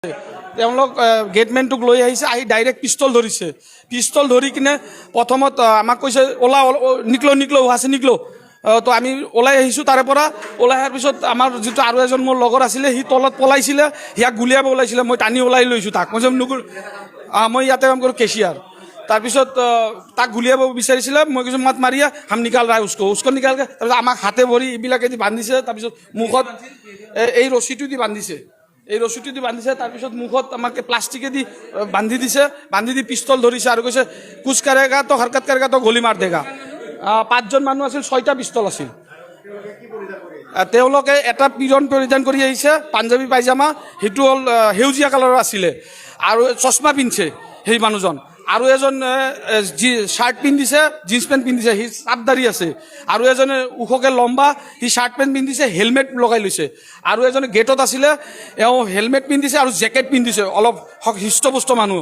তেওঁলোক গেটমেনটোক লৈ আহিছে, আহি ডাইৰেক্ট পিষ্টল ধৰিছে। পিষ্টল ধৰি কিনে প্ৰথমত আমাক কৈছে ওলা নিকলো আছে নিকলো। তো আমি ওলাই আহিছোঁ, তাৰে পৰা ওলাই অহাৰ পিছত আমাৰ যিটো আৰু এজন মোৰ লগৰ আছিলে সি তলত পলাইছিলে, সিয়াক গুলিয়াব ওলাইছিলে। মই টানি ওলাই লৈছোঁ তাক, মই নুগুৰ মই ইয়াতে কাম কৰোঁ কেচিয়াৰ। তাৰপিছত তাক গুলিয়াব বিচাৰিছিলে, মই কৈছোঁ মাত মাৰিয়া হাম নিকাল ৰা উস্কো নিকালকে। তাৰপিছত আমাক হাতে ভৰি এইবিলাকেদি বান্ধিছে, তাৰপিছত মুখত এই ৰছীটো দি বান্ধিছে, তাৰপিছত মুখত আমাক প্লাষ্টিকেদি বান্ধি দিছে, বান্ধি দি পিষ্টল ধৰিছে আৰু কৈছে কুছ কৰেগা তো হৰকত কৰেগা তো গলি মাৰ দেগা। 5জন মানুহ আছিল, 6টা পিষ্টল আছিল। তেওঁলোকে এটা পৰিধান কৰি আহিছে, পাঞ্জাবী পাইজামা, সেইটো হ'ল সেউজীয়া কালাৰৰ আছিলে, আৰু চশমা পিন্ধিছে সেই মানুহজন। আৰু এজন শ্বাৰ্ট পিন্ধিছে, জিন্স পেণ্ট পিন্ধিছে, সি চাপদাৰী আছে। আৰু এজনে ওখকৈ লম্বা, সি শ্বাৰ্ট পেণ্ট পিন্ধিছে, হেলমেট লগাই লৈছে। আৰু এজনে গেটত আছিলে, এওঁ হেলমেট পিন্ধিছে আৰু জেকেট পিন্ধিছে, অলপ হৃষ্টপুষ্ট মানুহ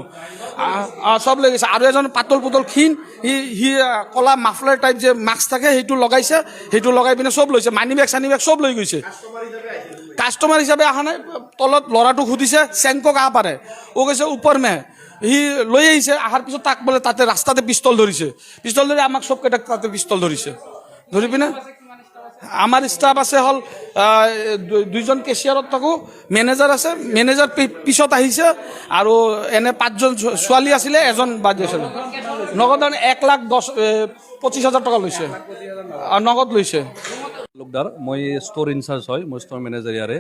চব লৈ গৈছে। আৰু এজন পাতল পুতল ক্ষীণ, সি ক'লা মাফলাৰ টাইপ যে মাস্ক থাকে সেইটো লগাইছে, সেইটো লগাই পিনে চব লৈছে, মানি বেগ চানি বেগ চব লৈ গৈছে। কাষ্টমাৰ হিচাপে অহা নাই। তলত ল'ৰাটোক সুধিছে চেংক কাহ পাৰে, ও কৈছে ওপৰ মে। সি লৈ আহিছে, অহাৰ পিছত তাক বোলে তাতে ৰাস্তাতে পিষ্টল ধৰিছে, পিষ্টল ধৰি আমাক চবকেইটাক তাতে পিষ্টল ধৰিছে। ধৰি পিনে আমাৰ ষ্টাফ আছে হ'ল 2জন কেচিয়াৰত থাকোঁ, মেনেজাৰ আছে, মেনেজাৰ পিছত আহিছে, আৰু এনে 5জন ছোৱালী আছিলে, এজন বাদ আছিলে। নগদ 1,25,000 টকা লৈছে, নগদ লৈছে। লোকদাৰ, মই ষ্ট'ৰ ইনচাৰ্জ হয়, মই ষ্ট'ৰ মেনেজাৰ ইয়াৰে।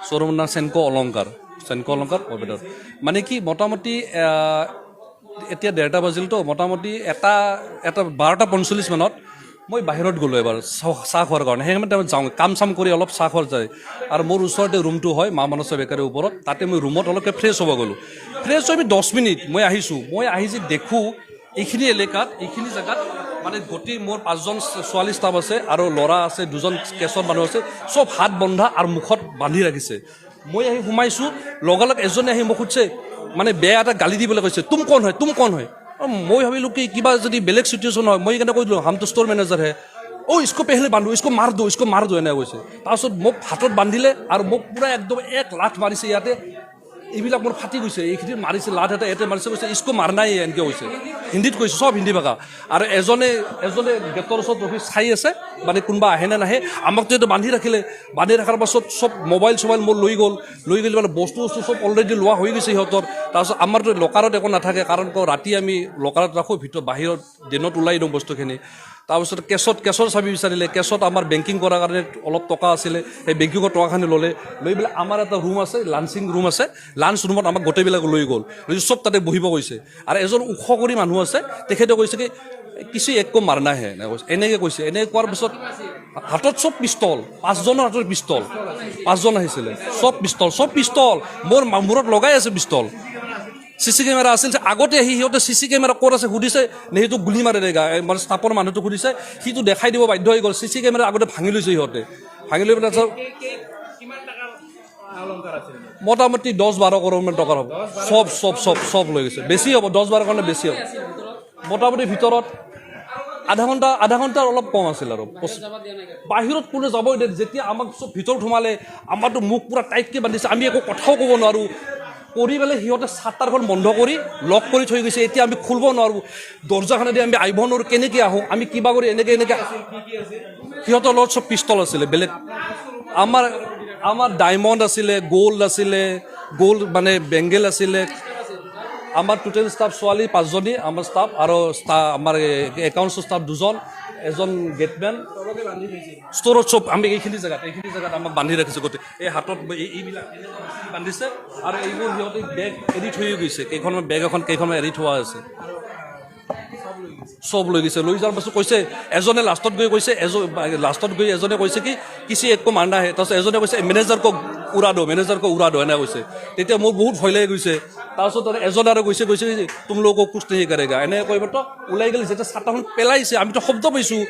শ্ব'ৰুমৰ নাম চেনকো অলংকাৰ কম্পিউটাৰ। মানে কি মোটামুটি এতিয়া 1:30 বাজিলতো, মোটামুটি এটা 12:45 মানত মই বাহিৰত গ'লোঁ এবাৰ চাহ খোৱাৰ কাৰণে। সেই সময়ত যাওঁ, কাম চাম কৰি অলপ চাহ খোৱা যায়, আৰু মোৰ ওচৰতে ৰুমটো হয় মা মানস বেকাৰীৰ ওপৰত। তাতে মই ৰুমত অলপকৈ ফ্ৰেছ হ'ব গ'লোঁ। ফ্ৰেছ হৈ 10 মিনিট মই আহিছোঁ। মই আহি যে দেখোঁ এইখিনি এলেকাত, এইখিনি জেগাত মানে গোটেই মোৰ 5জন ছোৱালী ষ্টাফ আছে, আৰু ল'ৰা আছে, 2জন কেছৰ মানুহ আছে, চব হাত বন্ধা আৰু মুখত বান্ধি ৰাখিছে। মই আহি সোমাইছোঁ, লগালগ এজনে আহি মোক সুধিছে, মানে বেয়া এটা গালি দিবলৈ কৈছে, তুম কোন হয়। মই ভাবিলোঁ কি কিবা যদি বেলেগ চিটুৱেশ্যন হয়, মই সেইকাৰণে কৈ দিলোঁ হাম তো ষ্ট'ৰ মেনেজাৰ হে, ইসকো পেহলে বান্ধো, ইসকো মাৰ দো এনেকৈ কৈছে। তাৰপিছত মোক হাতত বান্ধিলে আৰু মোক পূৰা একদম 1 লাঠ মাৰিছে ইয়াতে। এইবিলাক মোৰ ফাটি গৈছে, এইখিনি মাৰিছে, লাঠ এটা ইয়াতে মাৰিছে, কৈছে ইসকো মাৰ নাই এনেকৈ কৈছে, হিন্দীত কৈছে, চব হিন্দী ভাষা। আৰু এজনে গেটৰ ওচৰত ৰখি চাই আছে, মানে কোনোবা আহে নে নাহে। আমাকতো এইটো বান্ধি ৰাখিলে, বান্ধি ৰখাৰ পাছত চব মোবাইল চবাইল মোৰ লৈ গ'ল মানে বস্তু চব অলৰেডি লোৱা হৈ গৈছে সিহঁতৰ। তাৰপিছত আমাৰতো লকাৰত একো নাথাকে, কাৰণ ৰাতি আমি লকাৰত ৰাখোঁ, বাহিৰত দিনত ওলাই দিওঁ বস্তুখিনি। তাৰপিছত কেছৰ চাবি বিচাৰিলে, কেছত আমাৰ বেংকিং কৰাৰ কাৰণে অলপ টকা আছিলে, সেই বেংকিঙৰ টকাখিনি ল'লে, লৈ পেলাই আমাৰ এটা ৰুম আছে, লাঞ্চিং ৰুম আছে, লাঞ্চ ৰুমত আমাক গোটেইবিলাক লৈ গ'ল, চব তাতে বহিব কৈছে। আৰু এজন ওখ কৰি মানুহ আছে, তেখেতে কৈছে কি কিছু একো মাৰনা হে এনেকৈ কৈছে। এনেকৈ কোৱাৰ পিছত হাতত চব পিষ্টল, 5জনৰ হাতত পিষ্টল, 5জন আহিছিলে, চব পিষ্টল মোৰ মূৰত লগাই আছে পিষ্টল। CC কেমেৰা আছিল, আগতে আহি সিহঁতে CC কেমেৰা ক'ত আছে সুধিছে, নে সেইটো গুলি মাৰে দেগা, মানে ষ্টাফৰ মানুহটো সুধিছে, সিটো দেখাই দিব বাধ্য হৈ গ'ল। CC কেমেৰা আগতে ভাঙি লৈছে সিহঁতে, ভাঙি লৈ পেলাই মোটামুটি 10-12 কৰোৰমান টকাৰ হ'ব, চব লৈ গৈছে। বেছি হ'ব, 10-12 কাৰণে বেছি হ'ব। মোটামুটি ভিতৰত আধা ঘণ্টাৰ অলপ কম আছিল। আৰু বাহিৰত কোনে যাবই দে, যেতিয়া আমাক চব ভিতৰত সোমালে, আমাৰতো মুখ পূৰা টাইটকৈ বান্ধিছে, আমি একো কথাও ক'ব নোৱাৰোঁ। কৰি পেলাই সিহঁতে চাটাৰখন বন্ধ কৰি লক কৰি থৈ গৈছে। এতিয়া আমি খুলিব নোৱাৰোঁ, দৰ্জাখনেদি আমি আহিব নোৱাৰোঁ, কেনেকৈ আহোঁ আমি, কিবা কৰি এনেকৈ সিহঁতৰ লগত চব পিষ্টল আছিলে বেলেগ। আমাৰ ডায়মণ্ড আছিলে, গ'ল্ড মানে বেংগেল আছিলে। আমাৰ টোটেল ষ্টাফ ছোৱালী 5জনী আমাৰ ষ্টাফ, আৰু আমাৰ একাউণ্টছৰ ষ্টাফ 2জন, এজন গেটমেন। ষ্ট'ৰত চব আমি এইখিনি জেগাত আমাক বান্ধি ৰাখিছে গোটেই, এই হাতত এইবিলাক বান্ধিছে, আৰু এইবোৰ সিহঁতে বেগ এৰি থৈ গৈছে, কেইখনমান বেগ কেইখনমান এৰি থোৱা আছে, চব লৈ গৈছে। লৈ যোৱাৰ পাছত কৈছে এজনে লাষ্টত গৈ এজনে কৈছে কি কিছু একো মাৰ নাহে। তাৰপিছত এজনে কৈছে মেনেজাৰ কো উৰা দো এনেকৈ কৈছে। তেতিয়া মোৰ বহুত ভয় লাগি গৈছে। তাৰপিছত এজনে আৰু কৈছে তুম লোগো কুছ নেহি কৰেগা, এনেকৈ কৈ তো ওলাই গ'লে। যেতিয়া চাটাৰখন পেলাইছে, আমিতো শব্দ পাইছোঁ,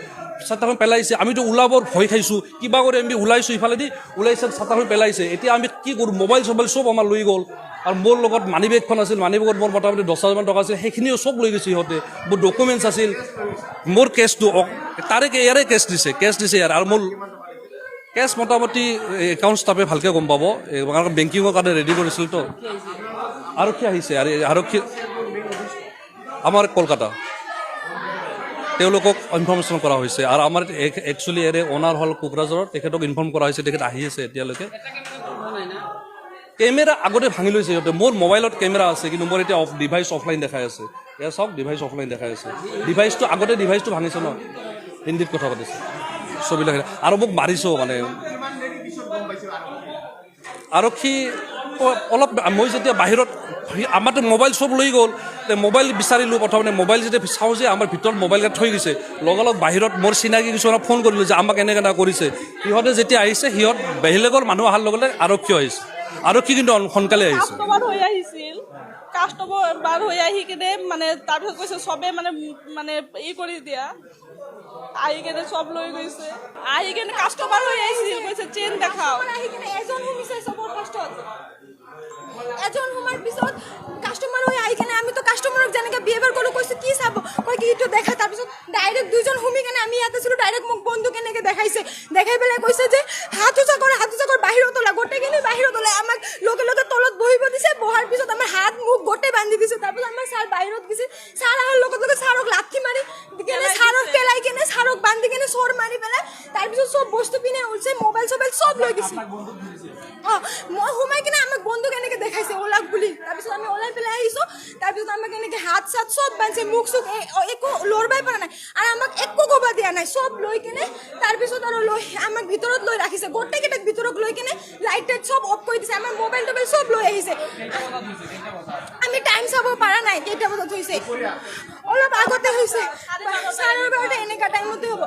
চাটাৰখন পেলাইছে, আমিতো ওলাবৰ ভয় খাইছোঁ, কিবা কৰি আমি ওলাইছোঁ, ইফালেদি ওলাইছে, চাটাৰখন পেলাইছে। এতিয়া আমি কি কৰোঁ, মোবাইল চবাইল চব আমাৰ লৈ গ'ল। আৰু মোৰ লগত মানি বেগখন আছিল, মানি বেগত মোৰ মোটামুটি 10,000 টকা আছিল, সেইখিনিও চব লৈ গৈছে সিহঁতে। মোৰ ডকুমেণ্টছ আছিল, মোৰ কেছটো তাৰে ইয়াৰে কেছ দিছে ইয়াৰ, আৰু মোৰ কেছ মোটামুটি একাউণ্ট ষ্টাফে ভালকৈ গম পাব, কাৰণ বেংকিঙৰ কাৰণে ৰেডি কৰিছিল তো। আৰক্ষী আহিছে, আৰু আৰক্ষী আমাৰ কলকাতা, তেওঁলোকক ইনফৰ্মেশ্যন কৰা হৈছে। আৰু আমাৰ একচুৱেলি এৰে অনাৰ হ'ল কোকৰাঝাৰৰ, তেখেতক ইনফৰ্ম কৰা হৈছে, তেখেত আহি আছে এতিয়ালৈকে। কেমেৰা আগতে ভাঙি লৈছে সিহঁতে। মোৰ মোবাইলত কেমেৰা আছে, কিন্তু মোৰ এতিয়া ডিভাইচ অফলাইন দেখাই আছে। এয়া চাওক, ডিভাইচ অফলাইন দেখাই আছে। ডিভাইচটো আগতে ডিভাইচটো ভাঙিছে ন, হিন্দীত কথা পাতিছে ছবিবিলাক। আৰু মোক মাৰিছেও মানে আৰক্ষী অলপ। মই যেতিয়া বাহিৰত, আমাৰতো মোবাইল চব লৈ গ'ল, মোবাইল বিচাৰিলোঁ প্ৰথমতে। মোবাইল যেতিয়া চাওঁ যে আমাৰ ভিতৰত মোবাইল এটা থৈ গৈছে, লগালগ বাহিৰত মোৰ চিনাকি কিছুমানক ফোন কৰিলোঁ যে আমাক এনেকৈ কৰিছে। সিহঁতে যেতিয়া আহিছে, সিহঁত বেলেগৰ মানুহ অহাৰ লগে লগে আৰক্ষী আহিছে। আৰক্ষী কিন্তু সোনকালে আহিছে। কাষ্টমাৰ হৈ আহি কিনে মানে তাৰপিছত কৈছে চবে মানে কৰি দিয়া, আহি কেনে চব লৈ গৈছে। আহি কেনে কাষ্টমাৰ হৈ আহিছিল, কৈছে চেইন দেখাও। আহি কেনে এজন শুনিছে চবৰ ফাৰ্ষ্টত, এজন সোমাৰ পিছত কাষ্টমাৰ হৈ আহি কেনে আমিতো কাষ্টমাৰক যেনেকৈ বিহেভিয়াৰ কৰোঁ, কৈছোঁ কি চাব, কয় কি এইটো দেখা। তাৰপিছত ডাইৰেক্ট দুইজন শুমি কেনে আমি ইয়াত আছিলোঁ, ডাইৰেক্ট মোক বন্ধু কেনেকৈ দেখাইছে, দেখাই পেলাই কৈছে যে হাত উজা কৰ, বাহিৰত ওলা। গোটেইখিনি বাহিৰত ওলাই আমাক লগে লগে তলত বহিব দিছে। বহাৰ পিছত আমাৰ হাত মুখ গোটেই বান্ধি দিছে। তাৰপিছত আমাৰ ছাৰ বাহিৰত গৈছে, ছাৰ অহাৰ লগে লগে ছাৰক লাঠি মাৰি কেনে, ছাৰক পেলাই কেনে, ছাৰক বান্ধি কেনে চোৰ মাৰি পেলাই তাৰপিছত চব বস্তু পিনে উলছে, মোবাইল চবাইল চব লৈ গৈছে। মই সোমাই কিনে আমাক বন্ধু কেনেকৈ দেখাইছে ওলাক বুলি। তাৰপিছত আমি ওলাই পেলাই আহিছোঁ। তাৰপিছত আমাক এনেকৈ হাত চাত চব বান্ধিছে, মুখ চুখ একো লৰবাই পৰা নাই, আৰু আমাক একো ক'ব দিয়া নাই। চব লৈ কিনে তাৰপিছত আৰু লৈ আমাক ভিতৰত লৈ ৰাখিছে। গোটেইকেইটাক ভিতৰত লৈ কিনে লাইট টাইট চব অফ কৰি দিছে। আমাৰ মোবাইল টোবাইল চব লৈ আহিছে। আমি টাইম চাব পৰা নাই কেইটা বজাত হৈছে, অলপ আগতে হৈছে, 12:30 এনেকুৱা টাইমতে হ'ব।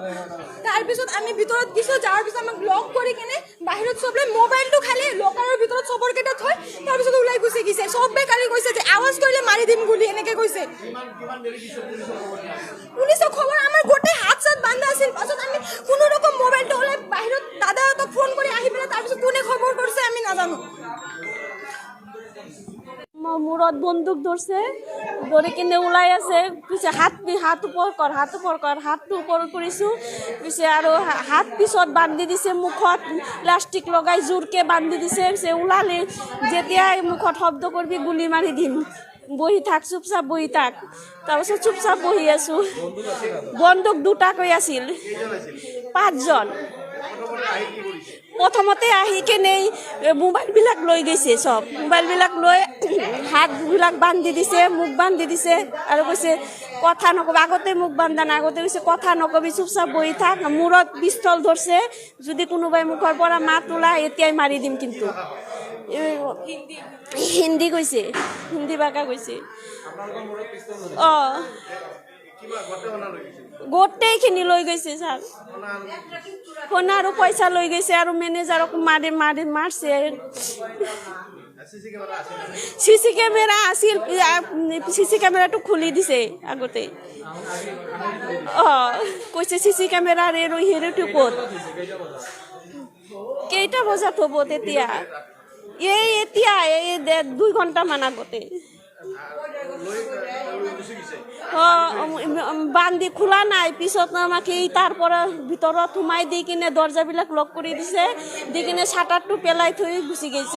তাৰপিছত আমি ভিতৰত গৈছোঁ, যোৱাৰ পিছত আমাক লক কৰি কিনে বাহিৰত চব লৈ মোবাইলটো খালি লকাৰৰ ভিতৰত চবৰ কেইটা থৈ তাৰপিছত ওলাই গুচি গৈছে। চবে কালি কৈছে যে আৱাজ কৰিলে মাৰি দিম বুলি এনেকৈ কৈছে। পুলিচৰ খবৰ আমাৰ গোটেই হাত চাত বান্ধা আছিল। পাছত আমি কোনো ৰকম মোবাইলটো ওলাই বাহিৰত দাদাহঁতক ফোন কৰি আহি পেলাই তাৰপিছত কোনে খবৰ কৰিছে আমি নাজানো। মূৰত বন্দুক ধৰছে, ধৰি কিনে ওলাই আছে। পিছে হাত ওপৰ কৰ, হাতটো ওপৰ কৰিছোঁ। পিছে আৰু হাত পিছত বান্ধি দিছে, মুখত প্লাষ্টিক লগাই জোৰকৈ বান্ধি দিছে। পিছে ওলালে যেতিয়া মুখত শব্দ কৰিবি গুলি মাৰি দিম, বহি থাক, চুপচাপ বহি থাক। তাৰপিছত চুপচাপ বহি আছোঁ। বন্দুক দুটাকৈ আছিল, 5 জন। প্ৰথমতে আহি কেনে মোবাইলবিলাক লৈ গৈছে, চব মোবাইলবিলাক লৈ হাতবিলাক বান্ধি দিছে, মুখ বান্ধি দিছে, আৰু কৈছে কথা নকবি। আগতে মুখ বান্ধা নাই, আগতে কৈছে কথা নকবি, চুপচাপ বহি থাক। মূৰত পিষ্টল ধৰছে, যদি কোনোবাই মুখৰ পৰা মাত ওলাই এতিয়াই মাৰি দিম। কিন্তু হিন্দী কৈছে, হিন্দী ভাষা কৈছে। গোটেইখিনি লৈ গৈছে ছাৰ, সোণা আৰু পইচা লৈ গৈছে, আৰু মেনেজাৰক মাৰছে। চিচি কেমেৰা আছিল, চিচি কেমেৰাটো খুলি দিছে আগতে। কৈছে চিচি কেমেৰাৰ হেৰিটো ক'ত, কেইটা বজাত হ'ব তেতিয়া? এতিয়া 2 ঘণ্টামান আগতে। বান্ধি খোলা নাই, পিছত আমাকে তাৰ পৰা ভিতৰত সোমাই দি কিনে দৰ্জাবিলাক লক কৰি দিছে, দি কিনে চাটাৰটো পেলাই থৈ গুচি গৈছে।